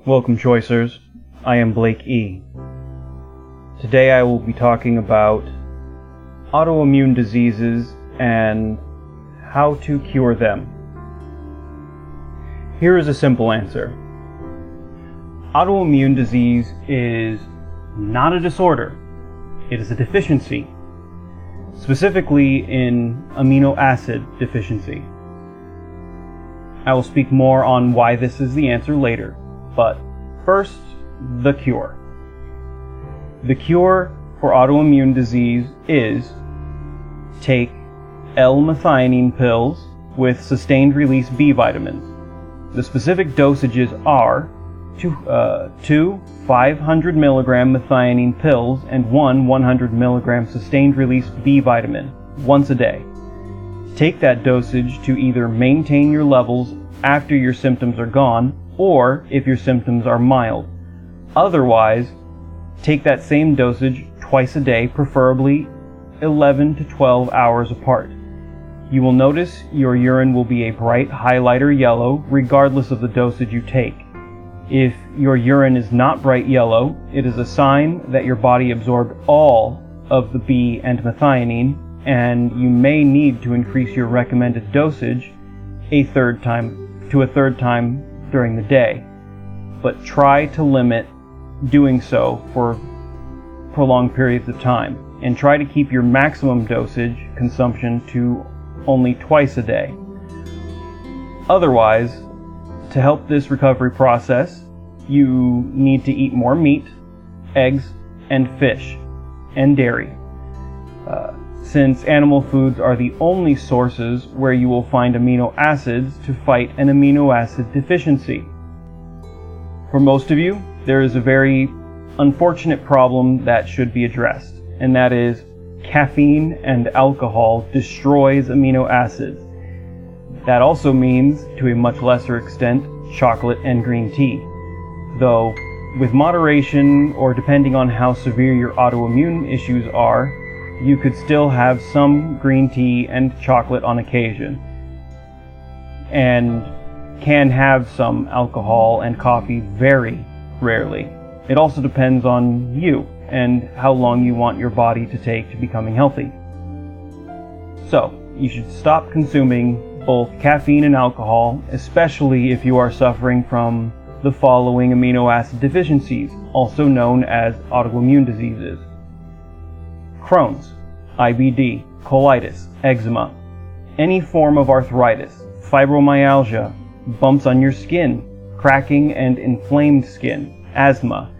Welcome, Choicers. I am Blake E. Today I will be talking about autoimmune diseases and how to cure them. Here is a simple answer. Autoimmune disease is not a disorder. It is a deficiency, specifically in amino acid deficiency. I will speak more on why this is the answer later. But first, the cure. The cure for autoimmune disease is take L-methionine pills with sustained release B vitamins. The specific dosages are two 500 milligram methionine pills and one 100 milligram sustained release B vitamin once a day. Take that dosage to either maintain your levels after your symptoms are gone, or if your symptoms are mild. Otherwise, take that same dosage twice a day, preferably 11 to 12 hours apart. You will notice your urine will be a bright highlighter yellow regardless of the dosage you take. If your urine is not bright yellow, it is a sign that your body absorbed all of the B and methionine, and you may need to increase your recommended dosage a third time during the day, but try to limit doing so for prolonged periods of time, and try to keep your maximum dosage consumption to only twice a day. Otherwise, to help this recovery process, you need to eat more meat, eggs, and fish, and dairy, since animal foods are the only sources where you will find amino acids to fight an amino acid deficiency. For most of you, there is a very unfortunate problem that should be addressed, and that is caffeine and alcohol destroys amino acids. That also means, to a much lesser extent, chocolate and green tea. Though, with moderation or depending on how severe your autoimmune issues are, you could still have some green tea and chocolate on occasion, and can have some alcohol and coffee very rarely. It also depends on you and how long you want your body to take to becoming healthy. So, you should stop consuming both caffeine and alcohol, especially if you are suffering from the following amino acid deficiencies, also known as autoimmune diseases: Crohn's, IBD, colitis, eczema, any form of arthritis, fibromyalgia, bumps on your skin, cracking and inflamed skin, asthma,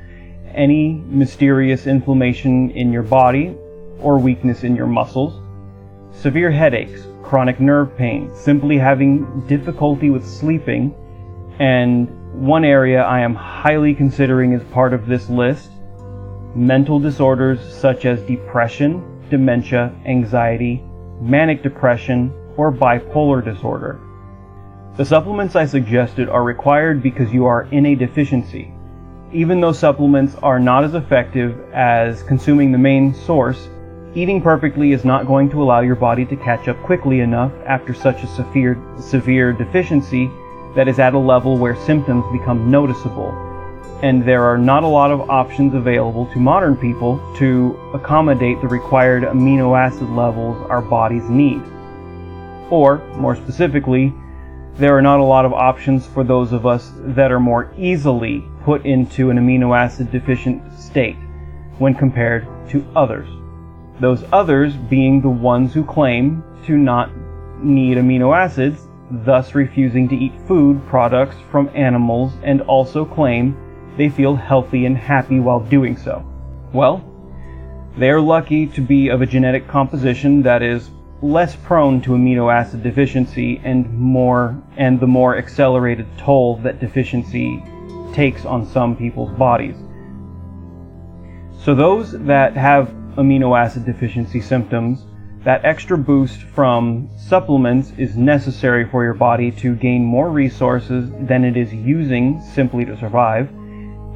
any mysterious inflammation in your body or weakness in your muscles, severe headaches, chronic nerve pain, simply having difficulty with sleeping, and one area I am highly considering as part of this list: mental disorders such as depression, dementia, anxiety, manic depression, or bipolar disorder. The supplements I suggested are required because you are in a deficiency. Even though supplements are not as effective as consuming the main source, eating perfectly is not going to allow your body to catch up quickly enough after such a severe deficiency that is at a level where symptoms become noticeable. And there are not a lot of options available to modern people to accommodate the required amino acid levels our bodies need. Or, more specifically, there are not a lot of options for those of us that are more easily put into an amino acid deficient state when compared to others. Those others being the ones who claim to not need amino acids, thus refusing to eat food products from animals, and also claim they feel healthy and happy while doing so. Well, they are lucky to be of a genetic composition that is less prone to amino acid deficiency and the more accelerated toll that deficiency takes on some people's bodies. So those that have amino acid deficiency symptoms, that extra boost from supplements is necessary for your body to gain more resources than it is using simply to survive,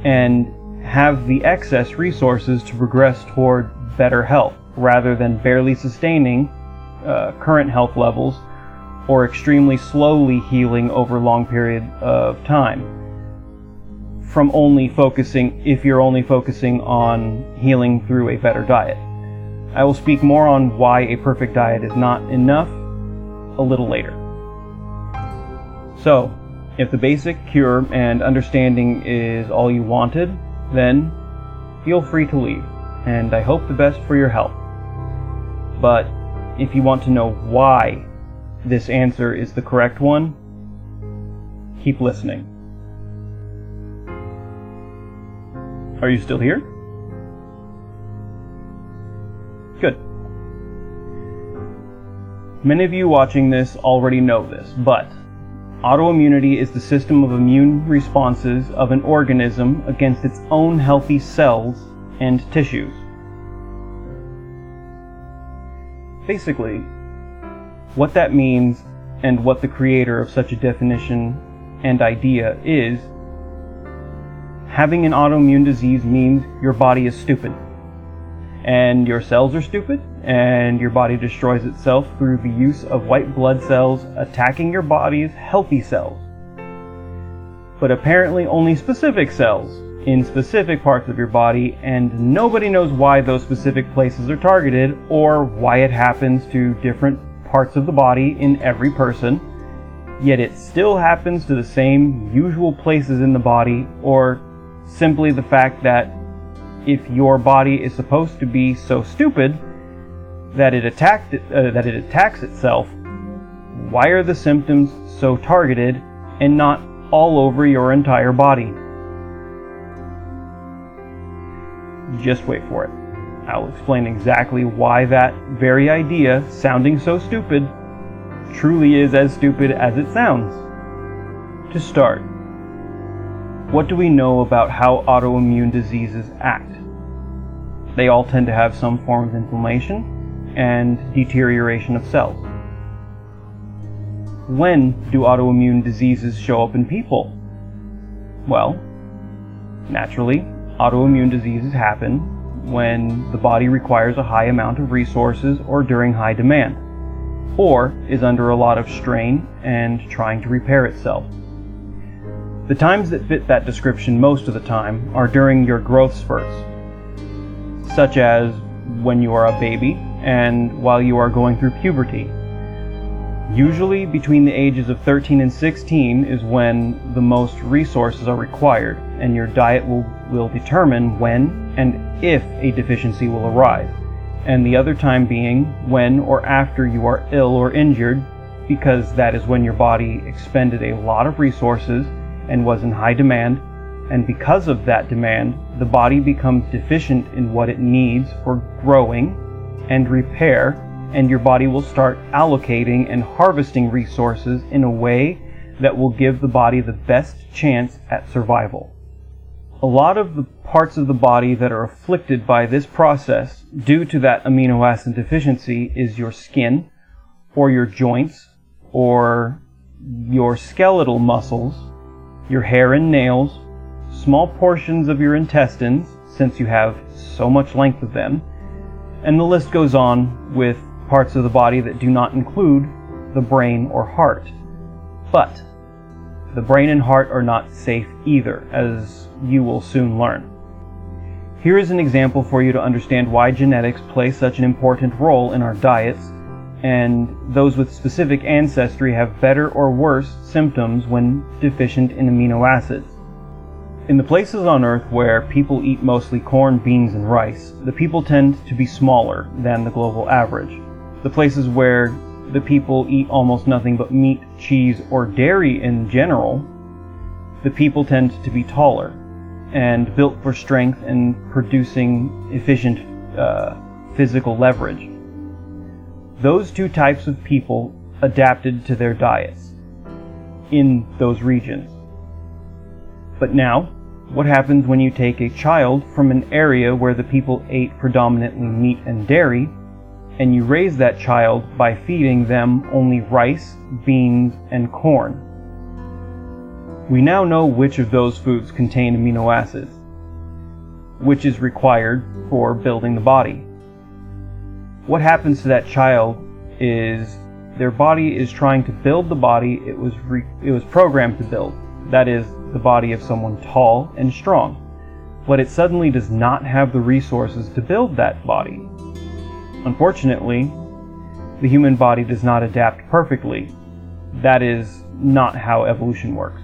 and have the excess resources to progress toward better health, rather than barely sustaining current health levels or extremely slowly healing over long period of time. from only focusing, if you're only focusing on healing through a better diet. I will speak more on why a perfect diet is not enough a little later. So, if the basic cure and understanding is all you wanted, then feel free to leave, and I hope the best for your health. But if you want to know why this answer is the correct one, keep listening. Are you still here? Good. Many of you watching this already know this, but autoimmunity is the system of immune responses of an organism against its own healthy cells and tissues. Basically, what that means and what the creator of such a definition and idea is, having an autoimmune disease means your body is stupid, and your cells are stupid, and your body destroys itself through the use of white blood cells attacking your body's healthy cells. But apparently only specific cells in specific parts of your body, and nobody knows why those specific places are targeted or why it happens to different parts of the body in every person, yet it still happens to the same usual places in the body, or simply the fact that if your body is supposed to be so stupid that it attacks itself, why are the symptoms so targeted and not all over your entire body? Just wait for it. I'll explain exactly why that very idea, sounding so stupid, truly is as stupid as it sounds. To start, what do we know about how autoimmune diseases act? They all tend to have some form of inflammation and deterioration of cells. When do autoimmune diseases show up in people? Well, naturally, autoimmune diseases happen when the body requires a high amount of resources or during high demand, or is under a lot of strain and trying to repair itself. The times that fit that description most of the time are during your growth spurts, such as when you are a baby and while you are going through puberty. Usually between the ages of 13 and 16 is when the most resources are required, and your diet will determine when and if a deficiency will arise, and the other time being when or after you are ill or injured, because that is when your body expended a lot of resources and was in high demand, and because of that demand, the body becomes deficient in what it needs for growing and repair, and your body will start allocating and harvesting resources in a way that will give the body the best chance at survival. A lot of the parts of the body that are afflicted by this process due to that amino acid deficiency is your skin, or your joints, or your skeletal muscles, your hair and nails, small portions of your intestines, since you have so much length of them, and the list goes on with parts of the body that do not include the brain or heart. But the brain and heart are not safe either, as you will soon learn. Here is an example for you to understand why genetics play such an important role in our diets, and those with specific ancestry have better or worse symptoms when deficient in amino acids. In the places on Earth where people eat mostly corn, beans, and rice, the people tend to be smaller than the global average. The places where the people eat almost nothing but meat, cheese, or dairy in general, the people tend to be taller and built for strength and producing efficient physical leverage. Those two types of people adapted to their diets in those regions. But now, what happens when you take a child from an area where the people ate predominantly meat and dairy, and you raise that child by feeding them only rice, beans, and corn? We now know which of those foods contain amino acids, which is required for building the body. What happens to that child is their body is trying to build the body it was programmed to build. That is, the body of someone tall and strong, but it suddenly does not have the resources to build that body. Unfortunately, the human body does not adapt perfectly. That is not how evolution works.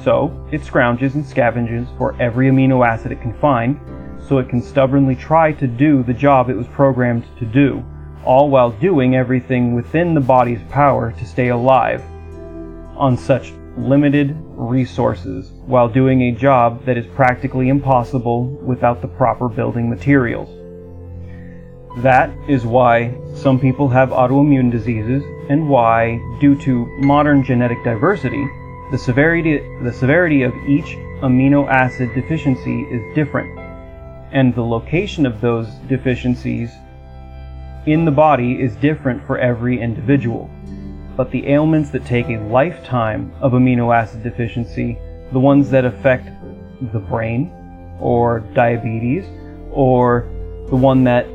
So, it scrounges and scavenges for every amino acid it can find, so it can stubbornly try to do the job it was programmed to do, all while doing everything within the body's power to stay alive on such limited resources, while doing a job that is practically impossible without the proper building materials. That is why some people have autoimmune diseases, and why, due to modern genetic diversity, the severity of each amino acid deficiency is different, and the location of those deficiencies in the body is different for every individual. But the ailments that take a lifetime of amino acid deficiency, the ones that affect the brain, or diabetes, or the ones that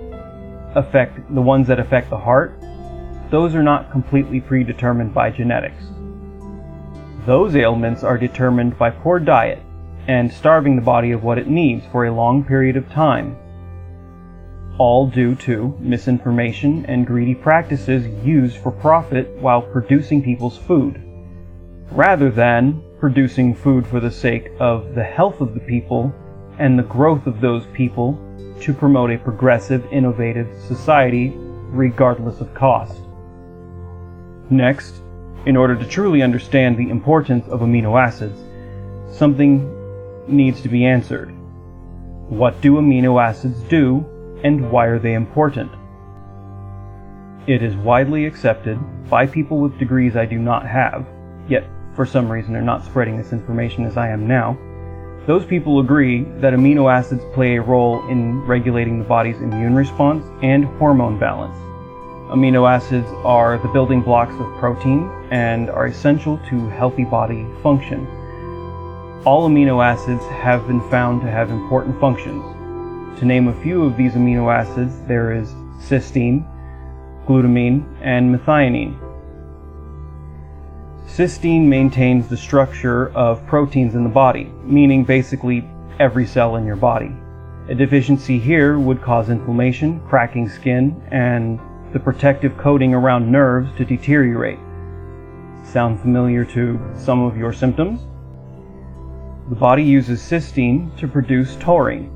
affect the heart, those are not completely predetermined by genetics. Those ailments are determined by poor diet and starving the body of what it needs for a long period of time, all due to misinformation and greedy practices used for profit while producing people's food, rather than producing food for the sake of the health of the people and the growth of those people to promote a progressive, innovative society regardless of cost. Next, in order to truly understand the importance of amino acids, something needs to be answered. What do amino acids do, and why are they important? It is widely accepted by people with degrees I do not have, yet for some reason are not spreading this information as I am now. Those people agree that amino acids play a role in regulating the body's immune response and hormone balance. Amino acids are the building blocks of protein and are essential to healthy body function. All amino acids have been found to have important functions. To name a few of these amino acids, there is cysteine, glutamine, and methionine. Cysteine maintains the structure of proteins in the body, meaning basically every cell in your body. A deficiency here would cause inflammation, cracking skin, and the protective coating around nerves to deteriorate. Sound familiar to some of your symptoms? The body uses cysteine to produce taurine.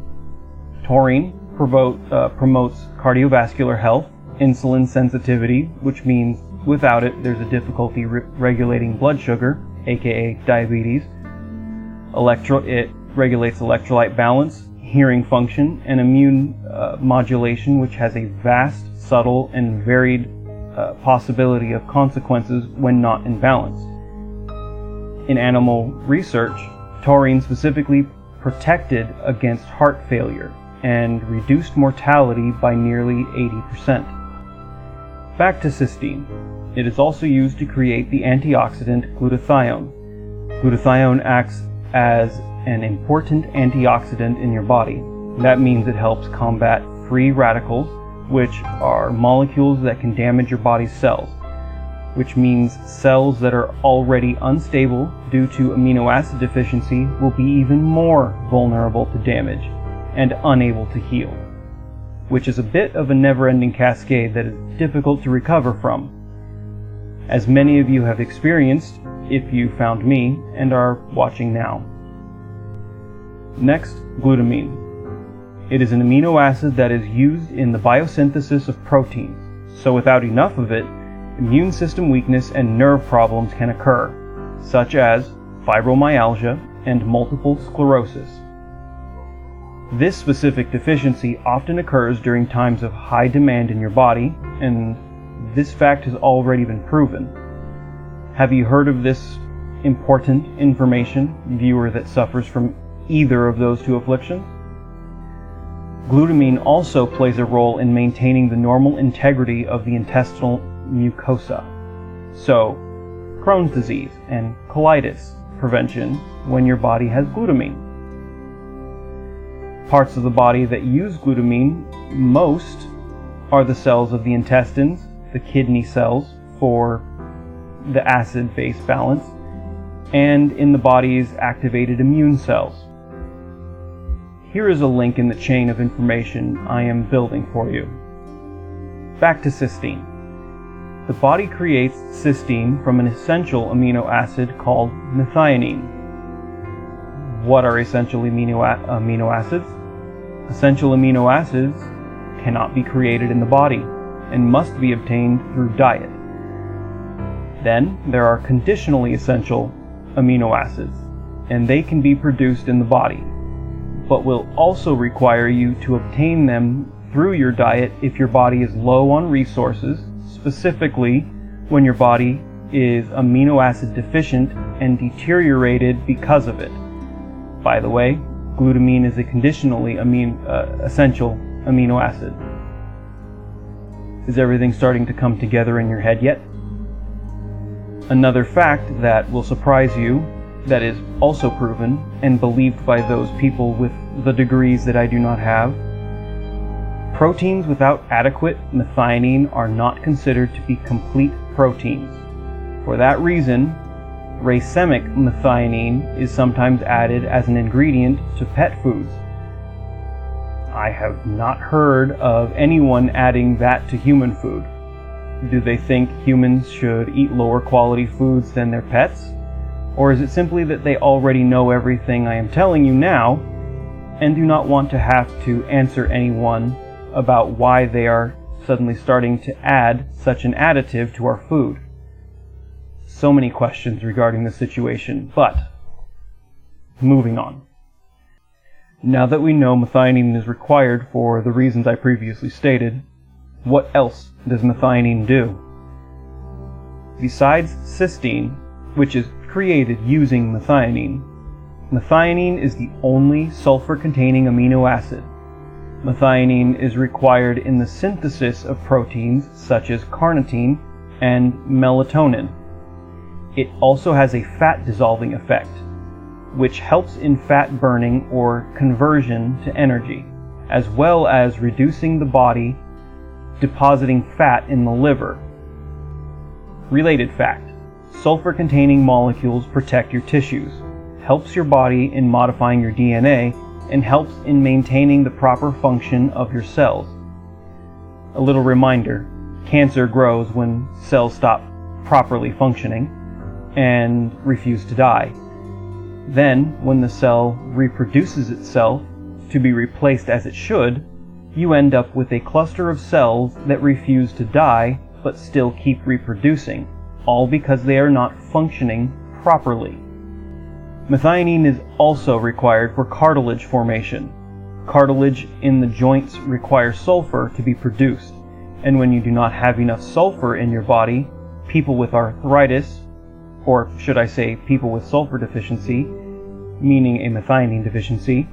Taurine promotes cardiovascular health, insulin sensitivity, which means without it there's a difficulty regulating blood sugar, aka diabetes. It regulates electrolyte balance, hearing function, and immune modulation, which has a vast, subtle, and varied possibility of consequences when not in balance. In animal research, taurine specifically protected against heart failure and reduced mortality by nearly 80%. Back to cysteine. It is also used to create the antioxidant glutathione. Glutathione acts as an important antioxidant in your body. That means it helps combat free radicals, which are molecules that can damage your body's cells, which means cells that are already unstable due to amino acid deficiency will be even more vulnerable to damage and unable to heal, which is a bit of a never-ending cascade that is difficult to recover from, as many of you have experienced if you found me and are watching now. Next, glutamine. It is an amino acid that is used in the biosynthesis of proteins, so without enough of it, immune system weakness and nerve problems can occur, such as fibromyalgia and multiple sclerosis. This specific deficiency often occurs during times of high demand in your body, and this fact has already been proven. Have you heard of this important information, viewer that suffers from either of those two afflictions? Glutamine also plays a role in maintaining the normal integrity of the intestinal mucosa. So, Crohn's disease and colitis prevention when your body has glutamine. Parts of the body that use glutamine most are the cells of the intestines, the kidney cells for the acid-base balance, and in the body's activated immune cells. Here is a link in the chain of information I am building for you. Back to cysteine. The body creates cysteine from an essential amino acid called methionine. What are essential amino acids? Essential amino acids cannot be created in the body and must be obtained through diet. Then there are conditionally essential amino acids, and they can be produced in the body, but will also require you to obtain them through your diet if your body is low on resources, specifically when your body is amino acid deficient and deteriorated because of it. By the way, glutamine is a conditionally essential amino acid. Is everything starting to come together in your head yet? Another fact that will surprise you, that is also proven and believed by those people with the degrees that I do not have: proteins without adequate methionine are not considered to be complete proteins. For that reason, racemic methionine is sometimes added as an ingredient to pet foods. I have not heard of anyone adding that to human food. Do they think humans should eat lower quality foods than their pets? Or is it simply that they already know everything I am telling you now and do not want to have to answer anyone about why they are suddenly starting to add such an additive to our food? So many questions regarding the situation, but moving on. Now that we know methionine is required for the reasons I previously stated, what else does methionine do? Besides cysteine, which is created using methionine, methionine is the only sulfur-containing amino acid. Methionine is required in the synthesis of proteins such as carnitine and melatonin. It also has a fat-dissolving effect, which helps in fat burning or conversion to energy, as well as reducing the body depositing fat in the liver. Related fact: sulfur-containing molecules protect your tissues, helps your body in modifying your DNA, and helps in maintaining the proper function of your cells. A little reminder: cancer grows when cells stop properly functioning and refuse to die. Then, when the cell reproduces itself to be replaced as it should, you end up with a cluster of cells that refuse to die but still keep reproducing, all because they are not functioning properly. Methionine is also required for cartilage formation. Cartilage in the joints requires sulfur to be produced, and when you do not have enough sulfur in your body, people with arthritis, or should I say people with sulfur deficiency, meaning a methionine deficiency,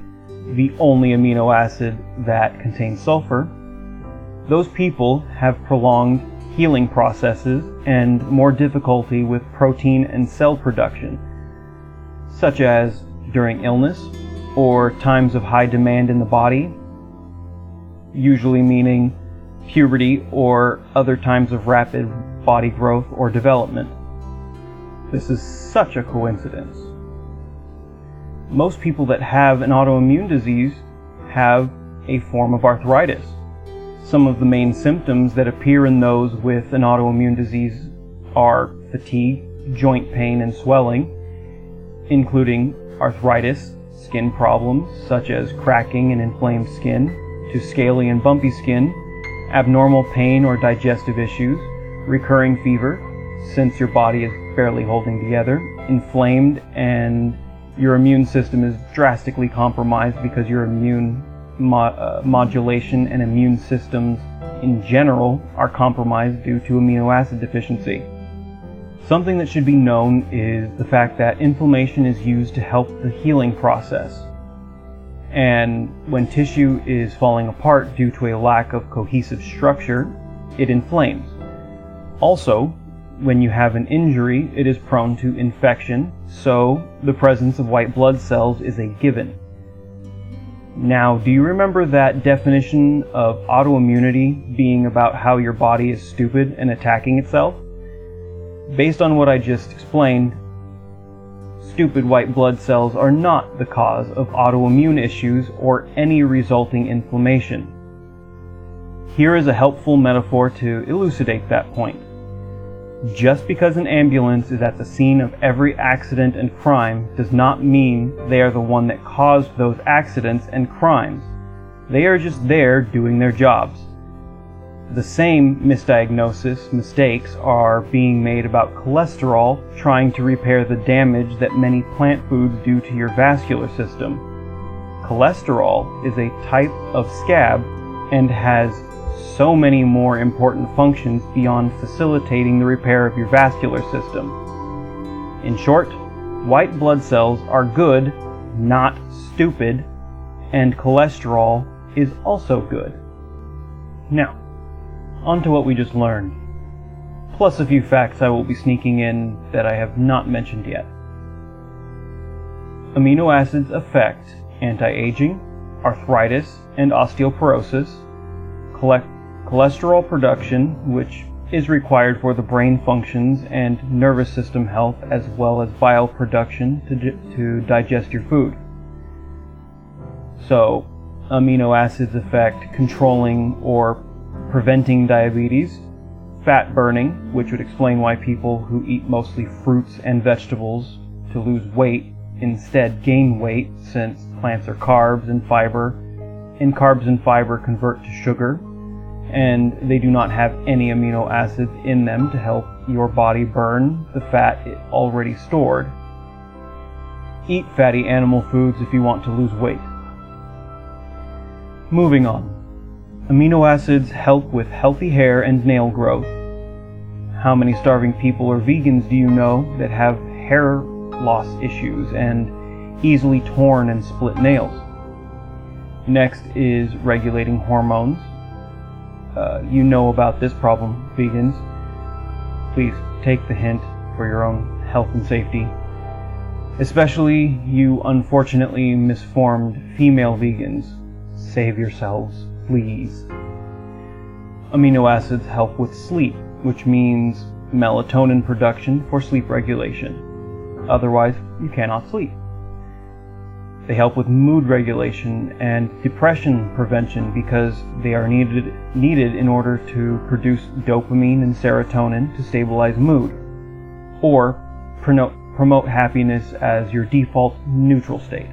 the only amino acid that contains sulfur, those people have prolonged healing processes and more difficulty with protein and cell production, such as during illness or times of high demand in the body, usually meaning puberty or other times of rapid body growth or development. This is such a coincidence. Most people that have an autoimmune disease have a form of arthritis. Some of the main symptoms that appear in those with an autoimmune disease are fatigue, joint pain, and swelling, including arthritis, skin problems such as cracking and inflamed skin, to scaly and bumpy skin, abnormal pain or digestive issues, recurring fever, since your body is barely holding together, inflamed, and your immune system is drastically compromised because your immune modulation and immune systems in general are compromised due to amino acid deficiency. Something that should be known is the fact that inflammation is used to help the healing process. And when tissue is falling apart due to a lack of cohesive structure, it inflames. Also, when you have an injury, it is prone to infection, so the presence of white blood cells is a given. Now, do you remember that definition of autoimmunity being about how your body is stupid and attacking itself? Based on what I just explained, stupid white blood cells are not the cause of autoimmune issues or any resulting inflammation. Here is a helpful metaphor to elucidate that point. Just because an ambulance is at the scene of every accident and crime does not mean they are the one that caused those accidents and crimes. They are just there doing their jobs. The same mistakes are being made about cholesterol trying to repair the damage that many plant foods do to your vascular system. Cholesterol is a type of scab and has so many more important functions beyond facilitating the repair of your vascular system. In short, white blood cells are good, not stupid, and cholesterol is also good. Now, on to what we just learned, plus a few facts I will be sneaking in that I have not mentioned yet. Amino acids affect anti-aging, arthritis and osteoporosis, cholesterol production, which is required for the brain functions and nervous system health, as well as bile production to digest your food. So, amino acids affect controlling or preventing diabetes, fat burning, which would explain why people who eat mostly fruits and vegetables to lose weight instead gain weight, since plants are carbs and fiber convert to sugar, and they do not have any amino acids in them to help your body burn the fat it already stored. Eat fatty animal foods if you want to lose weight. Moving on. Amino acids help with healthy hair and nail growth. How many starving people or vegans do you know that have hair loss issues and easily torn and split nails? Next is regulating hormones. You know about this problem, vegans. Please take the hint for your own health and safety. Especially you unfortunately misformed female vegans. Save yourselves, please. Amino acids help with sleep, which means melatonin production for sleep regulation. Otherwise, you cannot sleep. They help with mood regulation and depression prevention because they are needed in order to produce dopamine and serotonin to stabilize mood, or promote happiness as your default neutral state.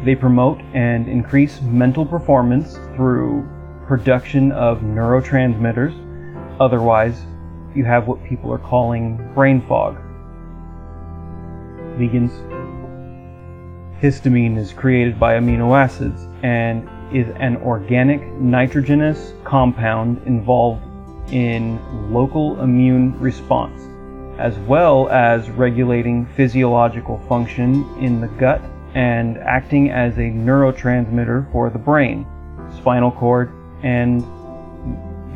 They promote and increase mental performance through production of neurotransmitters. Otherwise, you have what people are calling brain fog. Vegans. Histamine is created by amino acids and is an organic nitrogenous compound involved in local immune response, as well as regulating physiological function in the gut and acting as a neurotransmitter for the brain, spinal cord, and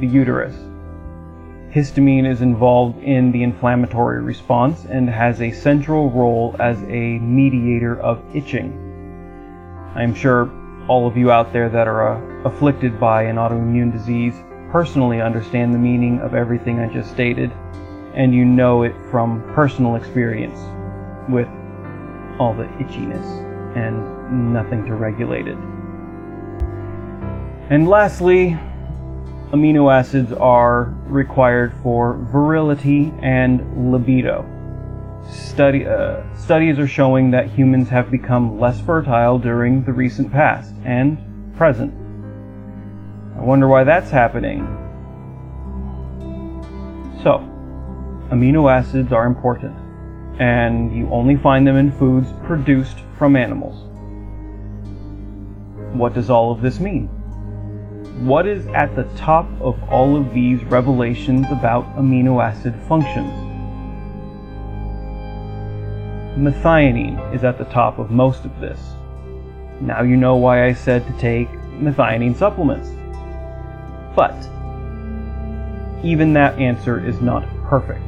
the uterus. Histamine is involved in the inflammatory response and has a central role as a mediator of itching. I'm sure all of you out there that are afflicted by an autoimmune disease personally understand the meaning of everything I just stated, and you know it from personal experience with all the itchiness and nothing to regulate it. And lastly, amino acids are required for virility and libido. Studies are showing that humans have become less fertile during the recent past and present. I wonder why that's happening. So, amino acids are important, and you only find them in foods produced from animals. What does all of this mean? What is at the top of all of these revelations about amino acid functions? Methionine is at the top of most of this. Now you know why I said to take methionine supplements. But even that answer is not perfect.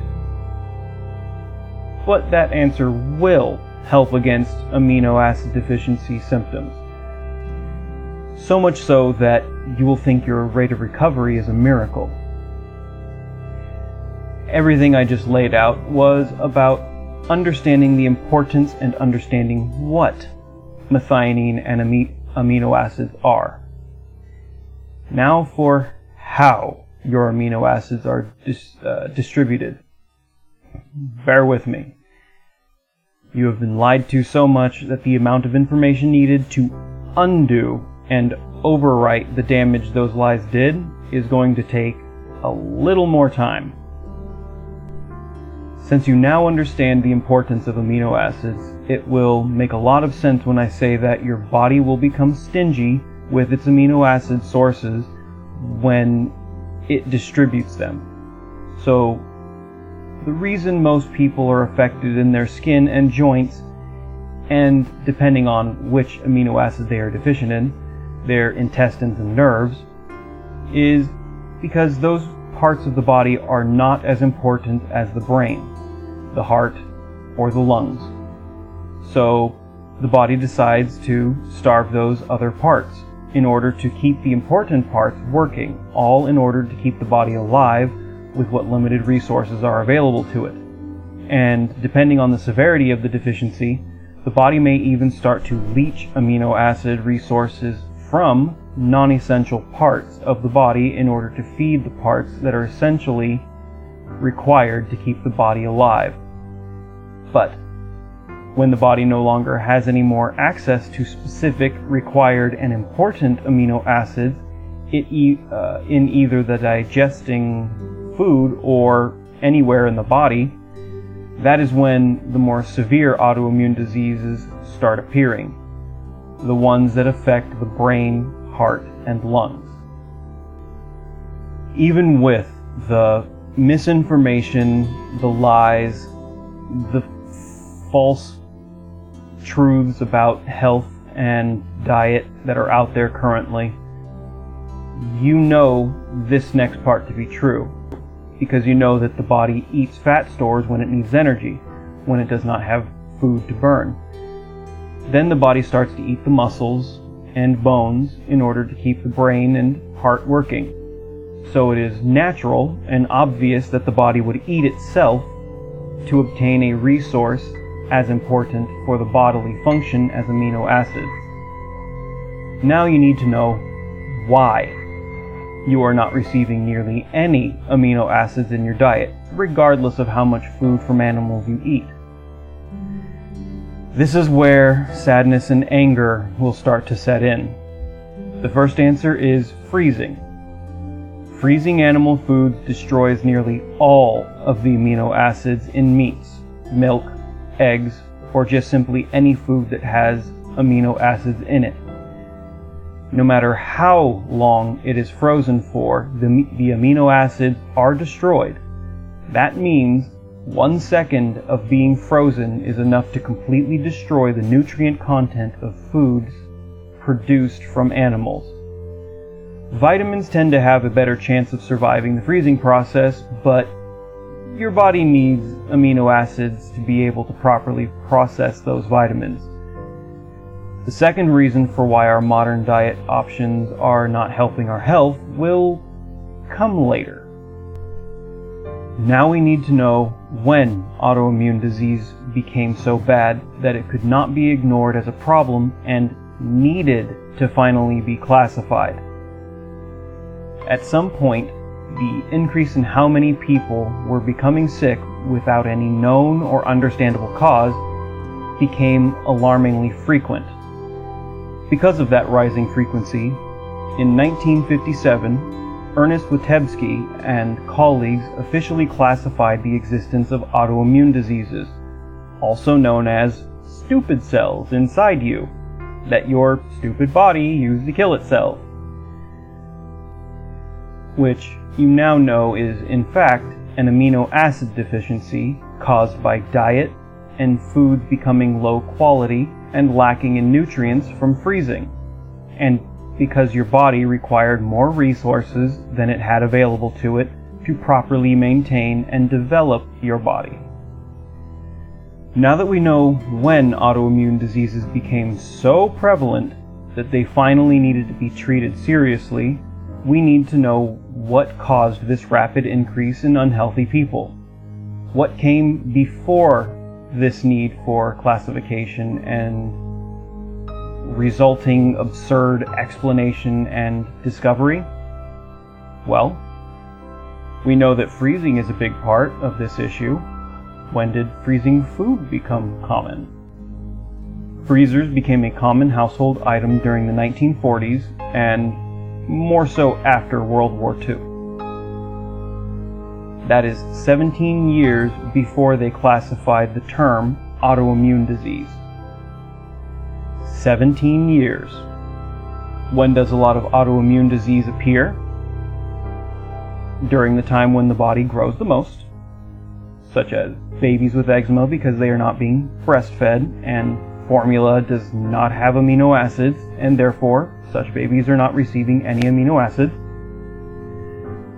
But that answer will help against amino acid deficiency symptoms. So much so that you will think your rate of recovery is a miracle. Everything I just laid out was about understanding the importance and understanding what methionine and amino acids are. Now for how your amino acids are distributed. Bear with me. You have been lied to so much that the amount of information needed to undo and overwrite the damage those lies did is going to take a little more time. Since you now understand the importance of amino acids, it will make a lot of sense when I say that your body will become stingy with its amino acid sources when it distributes them. So, the reason most people are affected in their skin and joints, and depending on which amino acid they are deficient in, their intestines and nerves, is because those parts of the body are not as important as the brain, the heart, or the lungs. So the body decides to starve those other parts in order to keep the important parts working, all in order to keep the body alive with what limited resources are available to it. And depending on the severity of the deficiency, the body may even start to leach amino acid resources from non-essential parts of the body in order to feed the parts that are essentially required to keep the body alive. But when the body no longer has any more access to specific, required, and important amino acids in either the digesting food or anywhere in the body, that is when the more severe autoimmune diseases start appearing, the ones that affect the brain, heart, and lungs. Even with the misinformation, the lies, the false truths about health and diet that are out there currently, you know this next part to be true, because you know that the body eats fat stores when it needs energy, when it does not have food to burn. Then the body starts to eat the muscles and bones in order to keep the brain and heart working. So it is natural and obvious that the body would eat itself to obtain a resource as important for the bodily function as amino acids. Now you need to know why you are not receiving nearly any amino acids in your diet, regardless of how much food from animals you eat. This is where sadness and anger will start to set in. The first answer is freezing. Freezing animal foods destroys nearly all of the amino acids in meats, milk, eggs, or just simply any food that has amino acids in it. No matter how long it is frozen for, the amino acids are destroyed. That means 1 second of being frozen is enough to completely destroy the nutrient content of foods produced from animals. Vitamins tend to have a better chance of surviving the freezing process, but your body needs amino acids to be able to properly process those vitamins. The second reason for why our modern diet options are not helping our health will come later. Now we need to know when autoimmune disease became so bad that it could not be ignored as a problem and needed to finally be classified. At some point, the increase in how many people were becoming sick without any known or understandable cause became alarmingly frequent. Because of that rising frequency, in 1957, Ernest Witebsky and colleagues officially classified the existence of autoimmune diseases, also known as stupid cells inside you, that your stupid body used to kill itself, which you now know is in fact an amino acid deficiency caused by diet and foods becoming low quality and lacking in nutrients from freezing, and because your body required more resources than it had available to it to properly maintain and develop your body. Now that we know when autoimmune diseases became so prevalent that they finally needed to be treated seriously, we need to know what caused this rapid increase in unhealthy people. What came before this need for classification and resulting absurd explanation and discovery? Well, we know that freezing is a big part of this issue. When did freezing food become common? Freezers became a common household item during the 1940s and more so after World War II. That is 17 years before they classified the term autoimmune disease. 17 years. When does a lot of autoimmune disease appear? During the time when the body grows the most, such as babies with eczema because they are not being breastfed and formula does not have amino acids, and therefore such babies are not receiving any amino acids.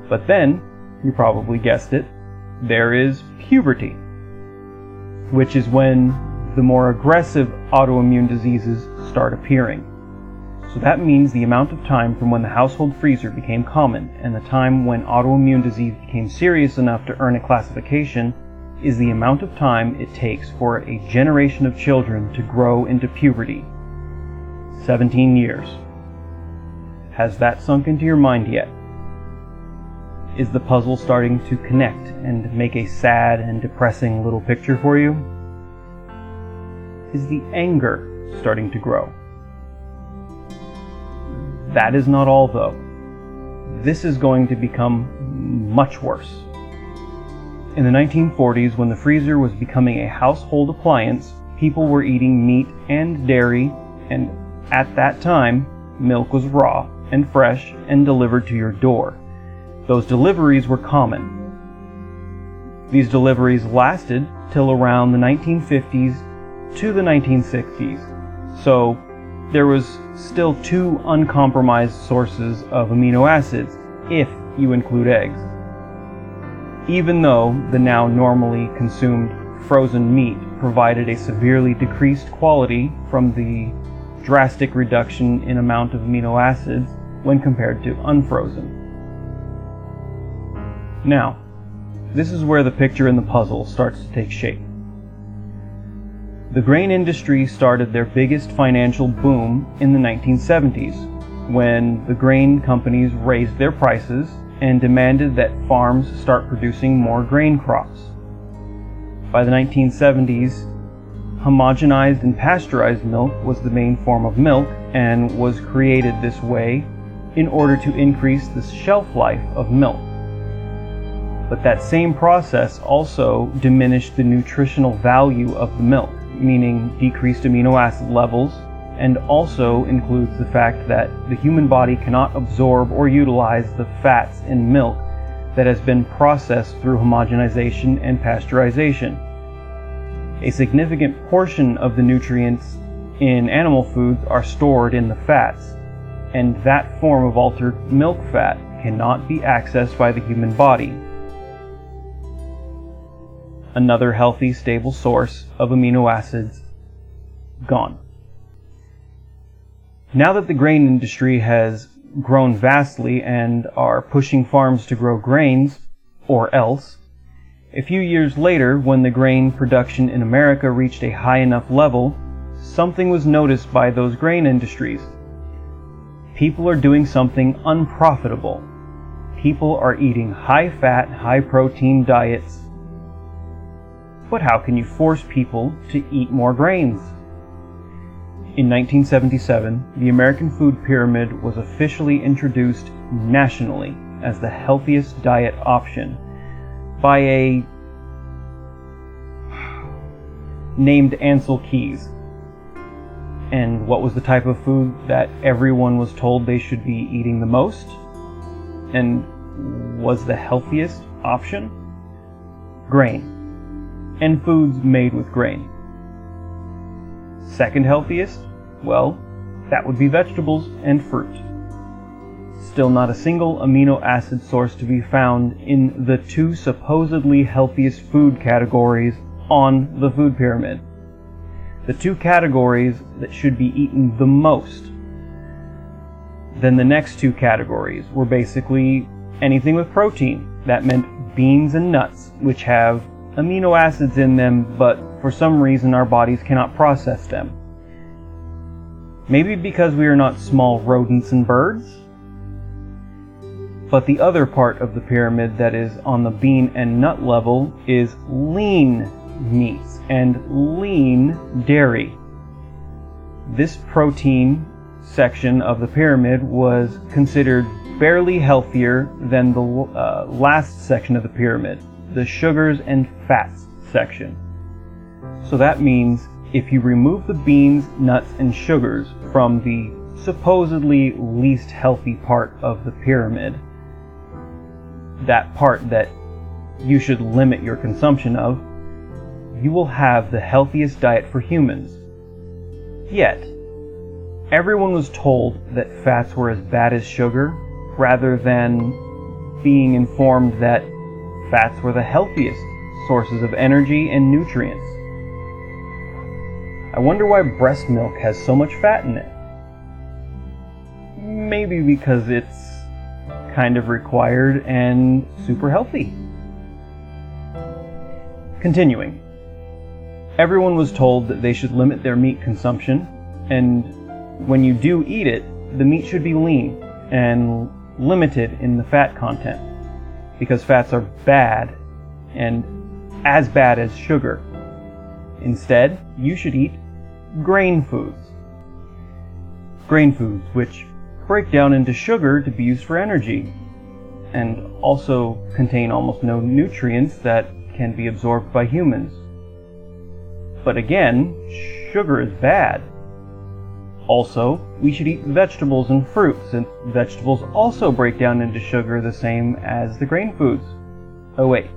But then, you probably guessed it, there is puberty, which is when the more aggressive autoimmune diseases start appearing. So that means the amount of time from when the household freezer became common and the time when autoimmune disease became serious enough to earn a classification is the amount of time it takes for a generation of children to grow into puberty. 17 years. Has that sunk into your mind yet? Is the puzzle starting to connect and make a sad and depressing little picture for you? Is the anger starting to grow? That is not all, though. This is going to become much worse. In the 1940s, when the freezer was becoming a household appliance, people were eating meat and dairy, and at that time, milk was raw and fresh and delivered to your door. Those deliveries were common. These deliveries lasted till around the 1950s to the 1960s, so there was still two uncompromised sources of amino acids, if you include eggs. Even though the now normally consumed frozen meat provided a severely decreased quality from the drastic reduction in amount of amino acids when compared to unfrozen. Now, this is where the picture in the puzzle starts to take shape. The grain industry started their biggest financial boom in the 1970s, when the grain companies raised their prices and demanded that farms start producing more grain crops. By the 1970s, homogenized and pasteurized milk was the main form of milk and was created this way in order to increase the shelf life of milk. But that same process also diminished the nutritional value of the milk, meaning decreased amino acid levels, and also includes the fact that the human body cannot absorb or utilize the fats in milk that has been processed through homogenization and pasteurization. A significant portion of the nutrients in animal foods are stored in the fats, and that form of altered milk fat cannot be accessed by the human body. Another healthy, stable source of amino acids gone. Now that the grain industry has grown vastly and are pushing farms to grow grains, or else, a few years later, when the grain production in America reached a high enough level, something was noticed by those grain industries. People are doing something unprofitable. People are eating high-fat, high-protein diets. But how can you force people to eat more grains? In 1977, the American Food Pyramid was officially introduced nationally as the healthiest diet option by a named Ansel Keys. And what was the type of food that everyone was told they should be eating the most? And was the healthiest option? Grain. And foods made with grain. Second healthiest? Well, that would be vegetables and fruit. Still not a single amino acid source to be found in the two supposedly healthiest food categories on the food pyramid. The two categories that should be eaten the most. Then the next two categories were basically anything with protein. That meant beans and nuts, which have amino acids in them, but for some reason our bodies cannot process them. Maybe because we are not small rodents and birds? But the other part of the pyramid that is on the bean and nut level is lean meats and lean dairy. This protein section of the pyramid was considered barely healthier than the last section of the pyramid, the sugars and fats section. So that means if you remove the beans, nuts, and sugars from the supposedly least healthy part of the pyramid, that part that you should limit your consumption of, you will have the healthiest diet for humans. Yet, everyone was told that fats were as bad as sugar, rather than being informed that fats were the healthiest sources of energy and nutrients. I wonder why breast milk has so much fat in it. Maybe because it's kind of required and super healthy. Continuing. Everyone was told that they should limit their meat consumption, and when you do eat it, the meat should be lean and limited in the fat content, because fats are bad and as bad as sugar. Instead, you should eat grain foods. Grain foods, which break down into sugar to be used for energy, and also contain almost no nutrients that can be absorbed by humans. But again, sugar is bad. Also, we should eat vegetables and fruits, since vegetables also break down into sugar the same as the grain foods. Oh wait,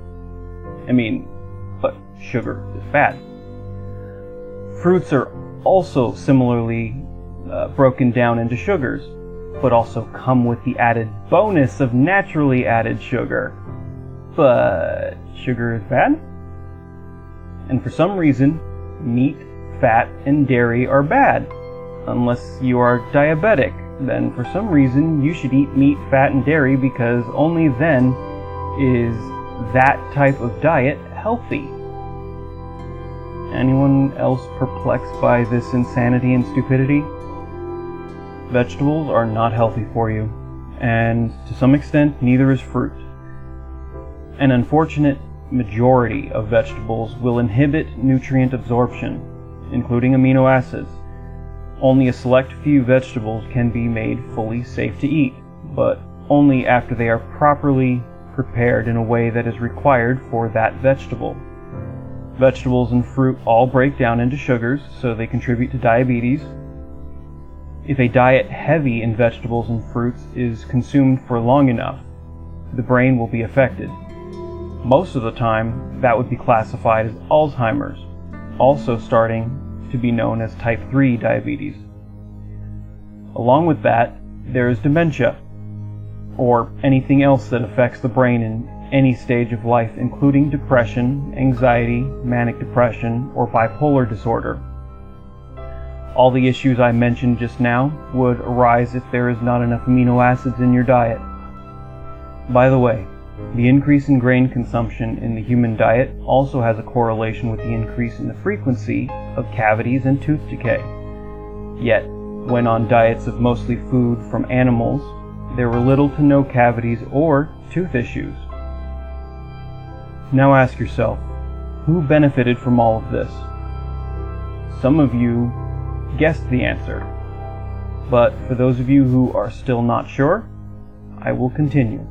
but sugar is bad. Fruits are also similarly broken down into sugars, but also come with the added bonus of naturally added sugar. But sugar is bad? And for some reason, meat, fat, and dairy are bad. Unless you are diabetic, then for some reason you should eat meat, fat, and dairy, because only then is that type of diet healthy. Anyone else perplexed by this insanity and stupidity? Vegetables are not healthy for you, and to some extent neither is fruit. An unfortunate majority of vegetables will inhibit nutrient absorption, including amino acids. Only a select few vegetables can be made fully safe to eat, but only after they are properly prepared in a way that is required for that vegetable. Vegetables and fruit all break down into sugars, so they contribute to diabetes. If a diet heavy in vegetables and fruits is consumed for long enough, the brain will be affected. Most of the time, that would be classified as Alzheimer's, also starting to be known as type 3 diabetes. Along with that, there is dementia, or anything else that affects the brain in any stage of life, including depression, anxiety, manic depression, or bipolar disorder. All the issues I mentioned just now would arise if there is not enough amino acids in your diet. By the way, the increase in grain consumption in the human diet also has a correlation with the increase in the frequency of cavities and tooth decay. Yet, when on diets of mostly food from animals, there were little to no cavities or tooth issues. Now ask yourself, who benefited from all of this? Some of you guessed the answer, but for those of you who are still not sure, I will continue.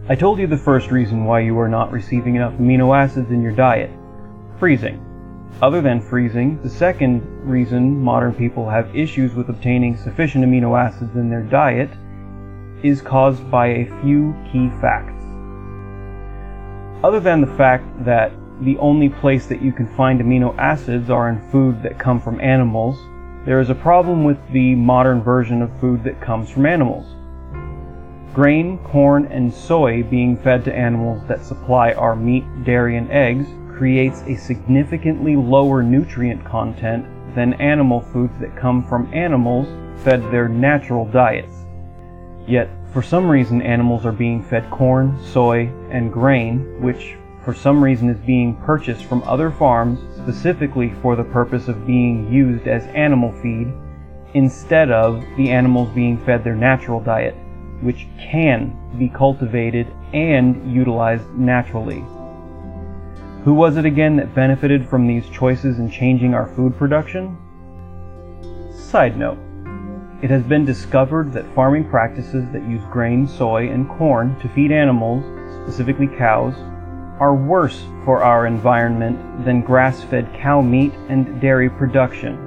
I told you the first reason why you are not receiving enough amino acids in your diet: freezing. Other than freezing, the second reason modern people have issues with obtaining sufficient amino acids in their diet is caused by a few key facts. Other than the fact that the only place that you can find amino acids are in food that come from animals, there is a problem with the modern version of food that comes from animals. Grain, corn, and soy being fed to animals that supply our meat, dairy, and eggs creates a significantly lower nutrient content than animal foods that come from animals fed their natural diets. Yet, for some reason, animals are being fed corn, soy, and grain, which for some reason is being purchased from other farms specifically for the purpose of being used as animal feed instead of the animals being fed their natural diet, which can be cultivated and utilized naturally. Who was it again that benefited from these choices in changing our food production? Side note, it has been discovered that farming practices that use grain, soy, and corn to feed animals, specifically cows, are worse for our environment than grass-fed cow meat and dairy production,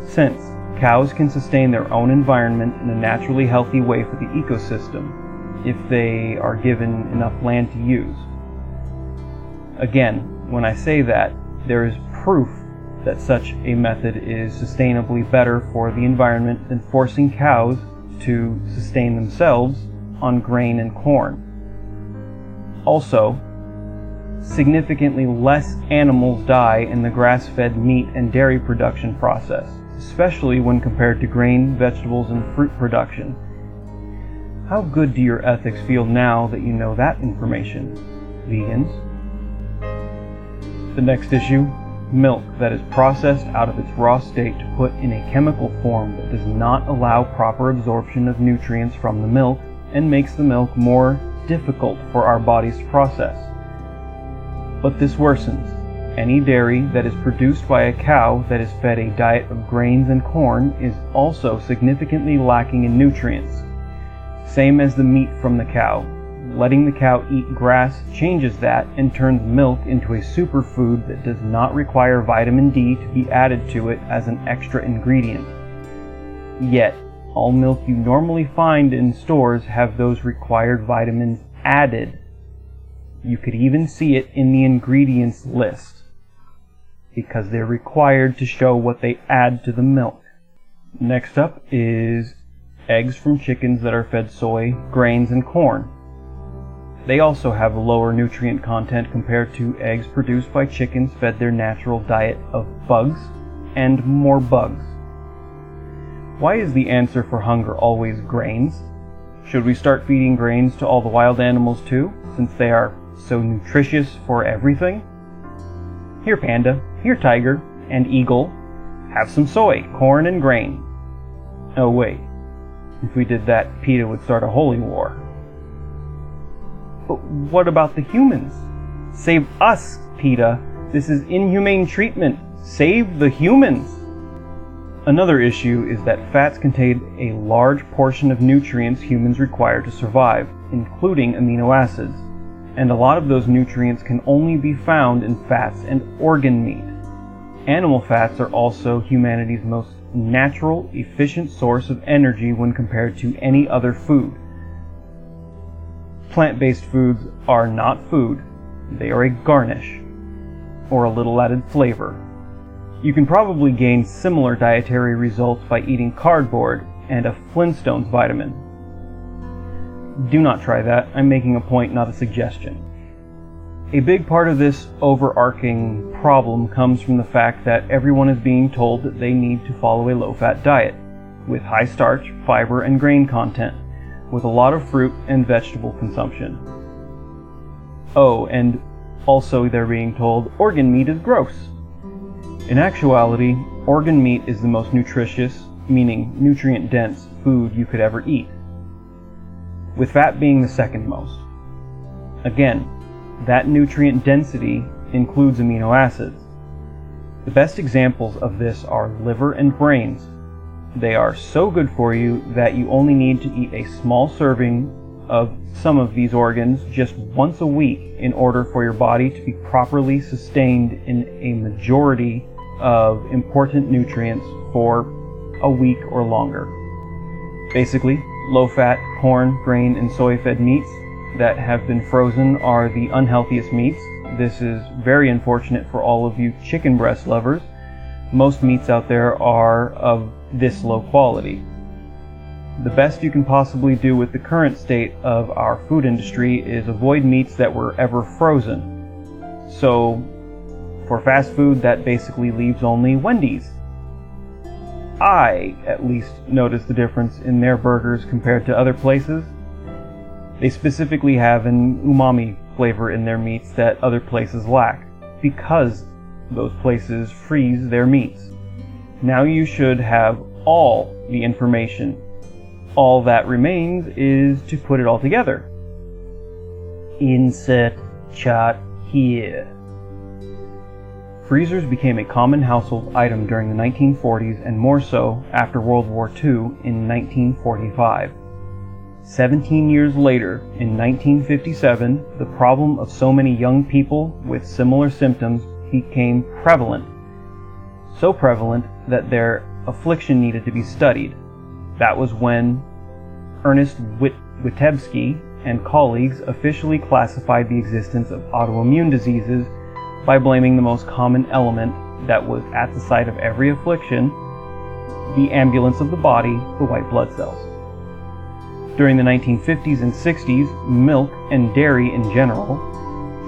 since cows can sustain their own environment in a naturally healthy way for the ecosystem if they are given enough land to use. Again, when I say that, there is proof that such a method is sustainably better for the environment than forcing cows to sustain themselves on grain and corn. Also, significantly less animals die in the grass-fed meat and dairy production process, especially when compared to grain, vegetables, and fruit production. How good do your ethics feel now that you know that information, vegans? The next issue, milk that is processed out of its raw state to put in a chemical form that does not allow proper absorption of nutrients from the milk and makes the milk more difficult for our bodies to process. But this worsens. Any dairy that is produced by a cow that is fed a diet of grains and corn is also significantly lacking in nutrients. Same as the meat from the cow. Letting the cow eat grass changes that and turns milk into a superfood that does not require vitamin D to be added to it as an extra ingredient. Yet, all milk you normally find in stores have those required vitamins added. You could even see it in the ingredients list, because they're required to show what they add to the milk. Next up is eggs from chickens that are fed soy, grains, and corn. They also have a lower nutrient content compared to eggs produced by chickens fed their natural diet of bugs and more bugs. Why is the answer for hunger always grains? Should we start feeding grains to all the wild animals too, since they are so nutritious for everything? Here panda, here tiger, and eagle, have some soy, corn, and grain. Oh wait, if we did that, PETA would start a holy war. But what about the humans? Save us, PETA. This is inhumane treatment. Save the humans. Another issue is that fats contain a large portion of nutrients humans require to survive, including amino acids. And a lot of those nutrients can only be found in fats and organ meat. Animal fats are also humanity's most natural, efficient source of energy when compared to any other food. Plant-based foods are not food. They are a garnish, or a little added flavor. You can probably gain similar dietary results by eating cardboard and a Flintstones vitamin. Do not try that. I'm making a point, not a suggestion. A big part of this overarching problem comes from the fact that everyone is being told that they need to follow a low-fat diet, with high starch, fiber, and grain content, with a lot of fruit and vegetable consumption. Oh, and also they're being told organ meat is gross. In actuality, organ meat is the most nutritious, meaning nutrient-dense, food you could ever eat, with fat being the second most. Again, that nutrient density includes amino acids. The best examples of this are liver and brains. They are so good for you that you only need to eat a small serving of some of these organs just once a week in order for your body to be properly sustained in a majority of important nutrients for a week or longer. Basically, low-fat corn, grain, and soy-fed meats that have been frozen are the unhealthiest meats. This is very unfortunate for all of you chicken breast lovers. Most meats out there are of this low quality. The best you can possibly do with the current state of our food industry is avoid meats that were ever frozen. So, for fast food, that basically leaves only Wendy's. I, at least, notice the difference in their burgers compared to other places. They specifically have an umami flavor in their meats that other places lack, because those places freeze their meats. Now you should have all the information. All that remains is to put it all together. Insert chart here. Freezers became a common household item during the 1940s and more so after World War II in 1945. 17 years later, in 1957, the problem of so many young people with similar symptoms became prevalent. So prevalent that their affliction needed to be studied. That was when Ernest Witebsky and colleagues officially classified the existence of autoimmune diseases by blaming the most common element that was at the site of every affliction, the ambulance of the body, the white blood cells. During the 1950s and 60s, milk and dairy in general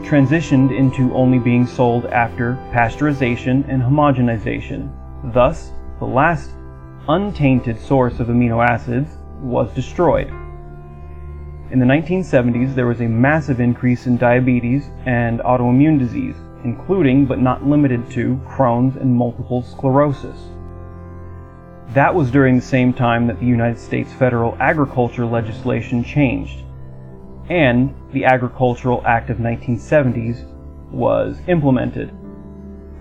transitioned into only being sold after pasteurization and homogenization. Thus, the last untainted source of amino acids was destroyed. In the 1970s, there was a massive increase in diabetes and autoimmune disease, including but not limited to Crohn's and multiple sclerosis. That was during the same time that the United States federal agriculture legislation changed, and the Agricultural Act of 1970s was implemented.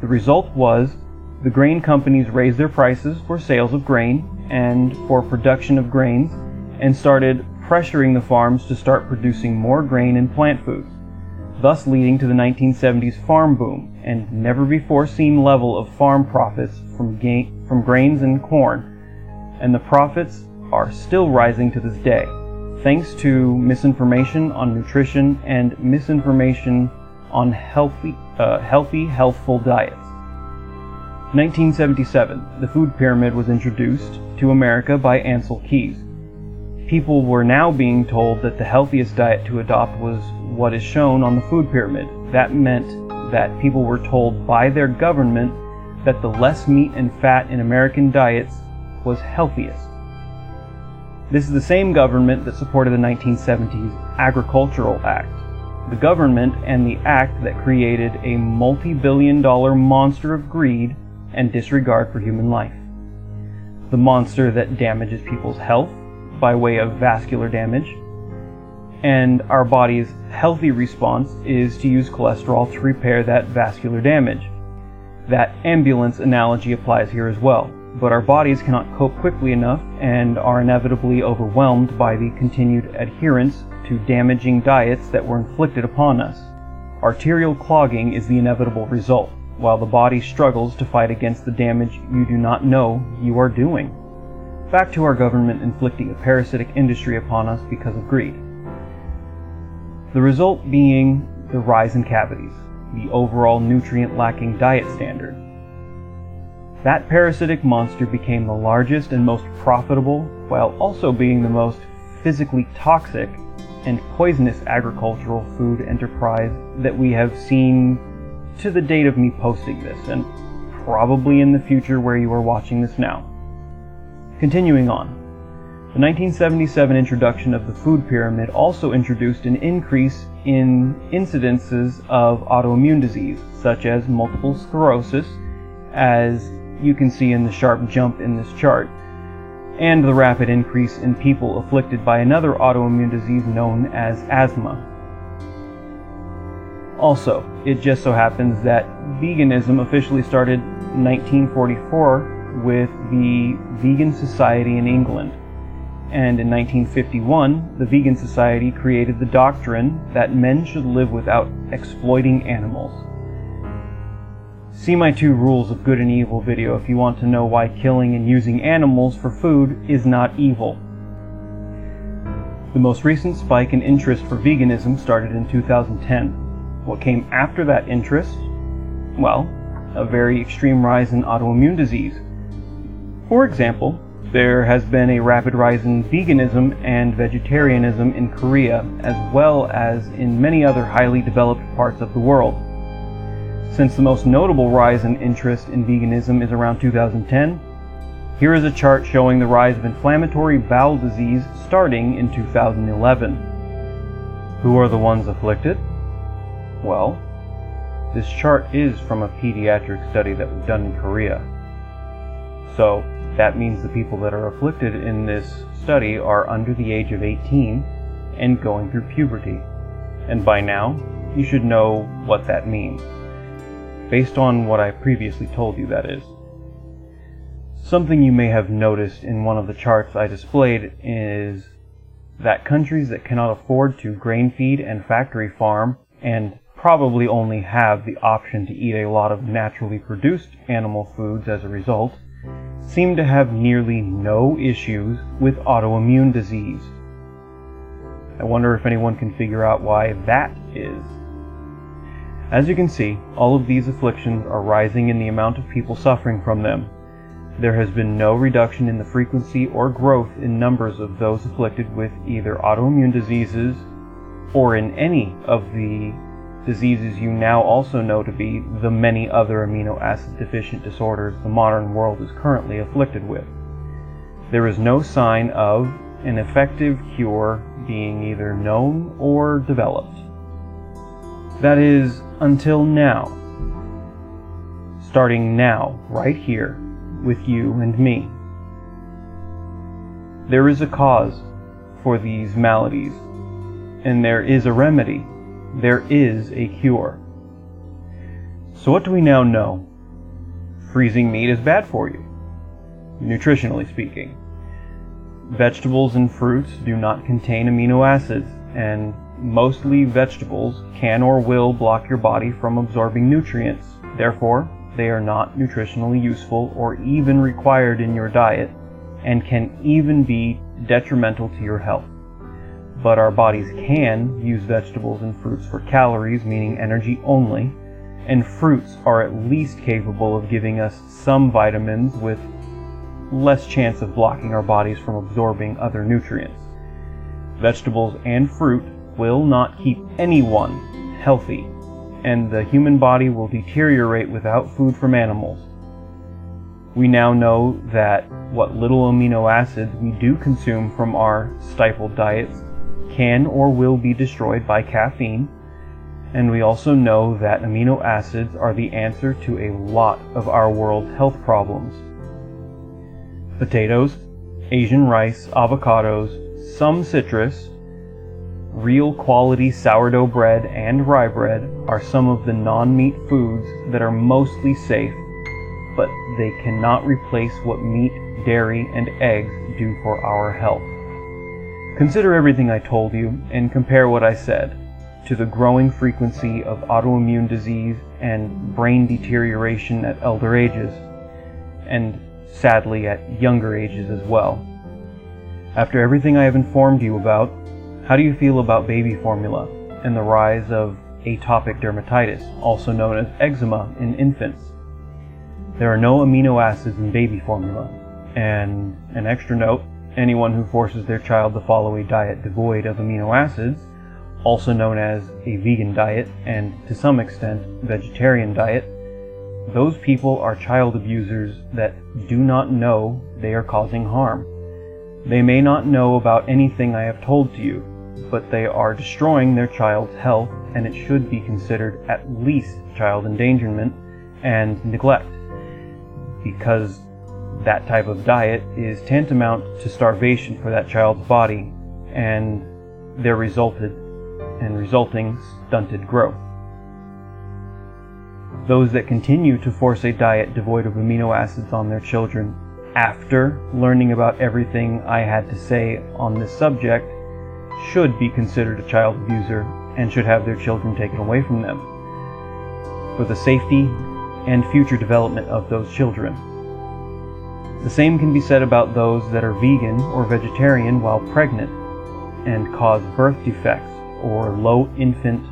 The result was the grain companies raised their prices for sales of grain and for production of grains and started pressuring the farms to start producing more grain and plant foods, thus leading to the 1970s farm boom and never before seen level of farm profits from grains and corn, and the profits are still rising to this day, thanks to misinformation on nutrition and misinformation on healthful diets. 1977, the food pyramid was introduced to America by Ancel Keys. People were now being told that the healthiest diet to adopt was what is shown on the food pyramid. That meant that people were told by their government that the less meat and fat in American diets was healthiest. This is the same government that supported the 1970s Agricultural Act, the government and the act that created a multi-billion-dollar monster of greed and disregard for human life. The monster that damages people's health by way of vascular damage, and our body's healthy response is to use cholesterol to repair that vascular damage. That ambulance analogy applies here as well, but our bodies cannot cope quickly enough and are inevitably overwhelmed by the continued adherence to damaging diets that were inflicted upon us. Arterial clogging is the inevitable result, while the body struggles to fight against the damage you do not know you are doing. Back to our government inflicting a parasitic industry upon us because of greed. The result being the rise in cavities, the overall nutrient-lacking diet standard. That parasitic monster became the largest and most profitable, while also being the most physically toxic and poisonous agricultural food enterprise that we have seen to the date of me posting this, and probably in the future where you are watching this now. Continuing on, the 1977 introduction of the food pyramid also introduced an increase in incidences of autoimmune disease, such as multiple sclerosis, as you can see in the sharp jump in this chart, and the rapid increase in people afflicted by another autoimmune disease known as asthma. Also, it just so happens that veganism officially started in 1944 with the Vegan Society in England, and in 1951 the Vegan Society created the doctrine that men should live without exploiting animals. See my 2 rules of good and evil video if you want to know why killing and using animals for food is not evil. The most recent spike in interest for veganism started in 2010. What came after that interest? Well, a very extreme rise in autoimmune disease. For example, there has been a rapid rise in veganism and vegetarianism in Korea, as well as in many other highly developed parts of the world. Since the most notable rise in interest in veganism is around 2010, here is a chart showing the rise of inflammatory bowel disease starting in 2011. Who are the ones afflicted? Well, this chart is from a pediatric study that was done in Korea. So that means the people that are afflicted in this study are under the age of 18 and going through puberty. And by now, you should know what that means, based on what I previously told you, that is. Something you may have noticed in one of the charts I displayed is that countries that cannot afford to grain feed and factory farm, and probably only have the option to eat a lot of naturally produced animal foods as a result, seem to have nearly no issues with autoimmune disease. I wonder if anyone can figure out why that is. As you can see, all of these afflictions are rising in the amount of people suffering from them. There has been no reduction in the frequency or growth in numbers of those afflicted with either autoimmune diseases or in any of the diseases you now also know to be the many other amino acid deficient disorders the modern world is currently afflicted with. There is no sign of an effective cure being either known or developed. That is, until now. Starting now, right here, with you and me. There is a cause for these maladies, and there is a remedy. There is a cure. So what do we now know? Freezing meat is bad for you, nutritionally speaking. Vegetables and fruits do not contain amino acids, and mostly vegetables can or will block your body from absorbing nutrients. Therefore, they are not nutritionally useful or even required in your diet, and can even be detrimental to your health. But our bodies can use vegetables and fruits for calories, meaning energy only, and fruits are at least capable of giving us some vitamins with less chance of blocking our bodies from absorbing other nutrients. Vegetables and fruit will not keep anyone healthy, and the human body will deteriorate without food from animals. We now know that what little amino acids we do consume from our stifled diets can or will be destroyed by caffeine, and we also know that amino acids are the answer to a lot of our world's health problems. Potatoes, Asian rice, avocados, some citrus, real quality sourdough bread and rye bread are some of the non-meat foods that are mostly safe, but they cannot replace what meat, dairy, and eggs do for our health. Consider everything I told you and compare what I said to the growing frequency of autoimmune disease and brain deterioration at elder ages, and sadly at younger ages as well. After everything I have informed you about, how do you feel about baby formula and the rise of atopic dermatitis, also known as eczema, in infants? There are no amino acids in baby formula, and an extra note, anyone who forces their child to follow a diet devoid of amino acids, also known as a vegan diet and to some extent vegetarian diet, those people are child abusers that do not know they are causing harm. They may not know about anything I have told to you, but they are destroying their child's health, and it should be considered at least child endangerment and neglect, because that type of diet is tantamount to starvation for that child's body and their resulting stunted growth. Those that continue to force a diet devoid of amino acids on their children after learning about everything I had to say on this subject should be considered a child abuser and should have their children taken away from them for the safety and future development of those children. The same can be said about those that are vegan or vegetarian while pregnant and cause birth defects or low infant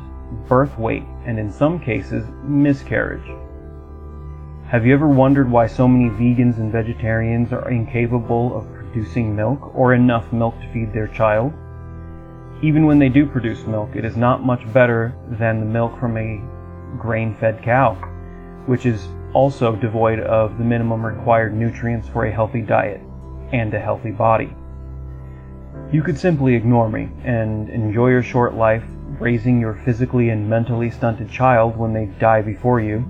birth weight, and in some cases, miscarriage. Have you ever wondered why so many vegans and vegetarians are incapable of producing milk or enough milk to feed their child? Even when they do produce milk, it is not much better than the milk from a grain-fed cow, which is also devoid of the minimum required nutrients for a healthy diet and a healthy body. You could simply ignore me and enjoy your short life raising your physically and mentally stunted child when they die before you,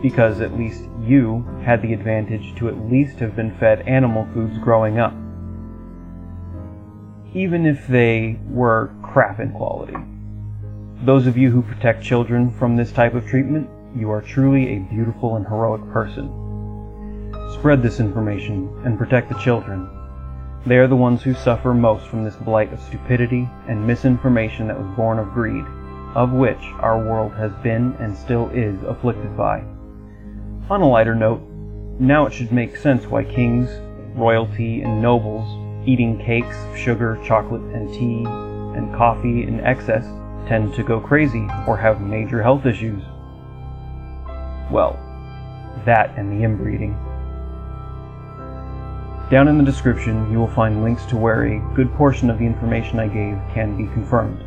because at least you had the advantage to at least have been fed animal foods growing up, even if they were crap in quality. Those of you who protect children from this type of treatment, you are truly a beautiful and heroic person. Spread this information and protect the children. They are the ones who suffer most from this blight of stupidity and misinformation that was born of greed, of which our world has been and still is afflicted by. On a lighter note, now it should make sense why kings, royalty, and nobles eating cakes, sugar, chocolate, and tea, and coffee in excess tend to go crazy or have major health issues. Well, that and the inbreeding. Down in the description, you will find links to where a good portion of the information I gave can be confirmed.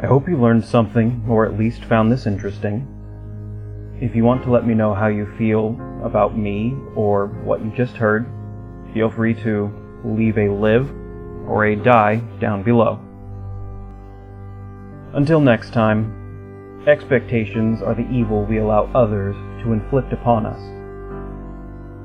I hope you learned something, or at least found this interesting. If you want to let me know how you feel about me or what you just heard, feel free to leave a live or a die down below. Until next time, expectations are the evil we allow others to inflict upon us.